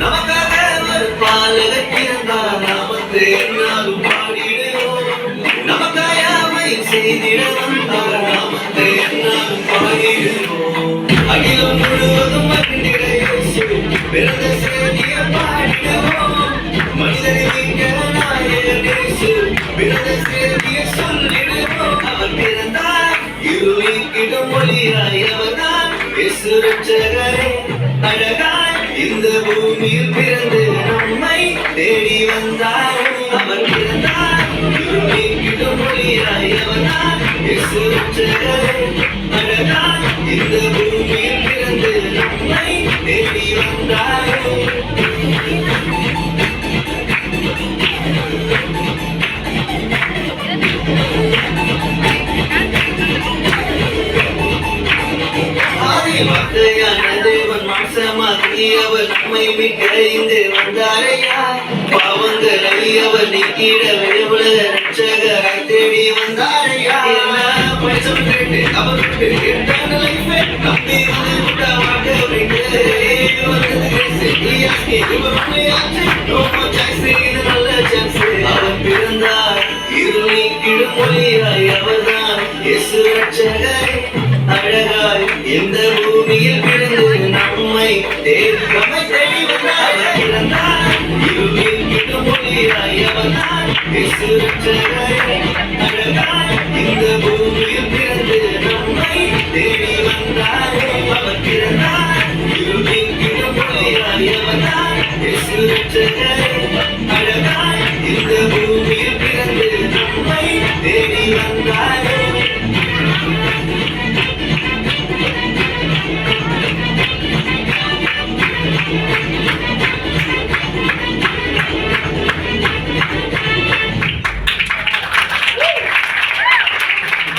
நமக்காக ஒரு பாலகர் பிறந்தார், நாமத்தை என்னாலும் பாடிடுவோம். நமக்காயாவை செய்திட வந்தார், நாமத்தை என்னாலும் பாடிடுவோம். அகிலம் முழுவதும் மகிழ்ந்திட இயேசு பிறந்த செய்தியை பாடிடுவோம். மனிதனை மீட்க நாயகன் இயேசு பிறந்த செய்தியை சொல்லிடுவோம். அவர் பிறந்தார் இருளிக்கிடும் ஒளியாய், அவர்தான் இயேசு ரட்சகரே. அழகாய் இந்த பூமியில் பிறந்து நம்மை தேடி வந்தார். அவர் பிறந்தார் இருளிக்கிடும் ஒளியாய், அவர்தான் இயேசு ரட்சகரே. அழகாய் இந்த பூமியில் பிறந்து நம்மை தேடி வந்தார். வார்த்தையான தேவன் மாம்சமாகி அவர் நம்மை மீட்க இங்கு வந்தாரையா. பாவங்களை அவர் நீக்கிடவே உலக ரட்சகராய் தேடி வந்தாரையா. பரிசம் கேட்டு அவர் நம்பி வந்து விட்டவாக அவர் பிறந்தார் இருளிக்கிடும் ஒளியாய், அவர்தான் இயேசு ரட்சகரே. அழகாய் இந்த பூமியில் பிறந்து நம்மை தேடி வந்தார். பிறந்தார் இருளிக்கிடும் ஒளியாய், அவர்தான் இயேசு ரட்சகரே. அழகாய் இந்த பூமியில் பிறந்து நம்மை தேடி வந்தார். அவர் பிறந்தார் இருளிக்கிடும் ஒளியாய், அவர்தான் இயேசு ரட்சகரே.